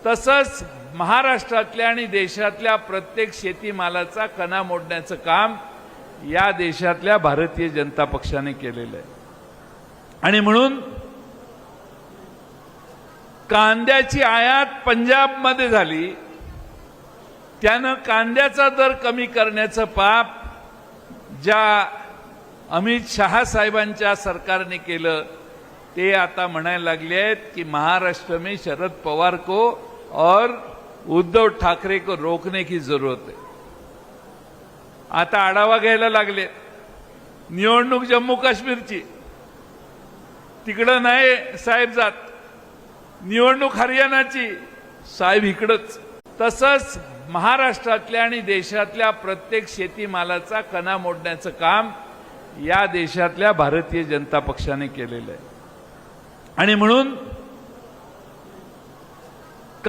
तसंच महाराष्ट्रातल्या आणि देशातल्या प्रत्येक शेतीमालाचा कणा मोडण्याचं काम या देशातल्या भारतीय जनता पक्षाने केलेलं आहे। आणि म्हणून कांद्याची आयात पंजाबमध्ये झाली, त्यानं कांद्याचा दर कमी करण्याचं पाप ज्या अमित शहा साहेबांच्या सरकारने केलं ते आता म्हणायला लागले आहेत की महाराष्ट्र में शरद पवार को और उद्धव ठाकरे को रोकने की जरूरत है। आता आढावा घ्यायला लागले। निवडणूक जम्मू काश्मीरची, तिकडं नाही साहेब जात। निवडणूक हरियाणाची, साहेब इकडंच। तसंच महाराष्ट्रातल्या आणि देशातल्या प्रत्येक शेतीमालाचा कणा मोडण्याचं काम या देशातल्या भारतीय जनता पक्षाने केलेलं आहे। आणि म्हणून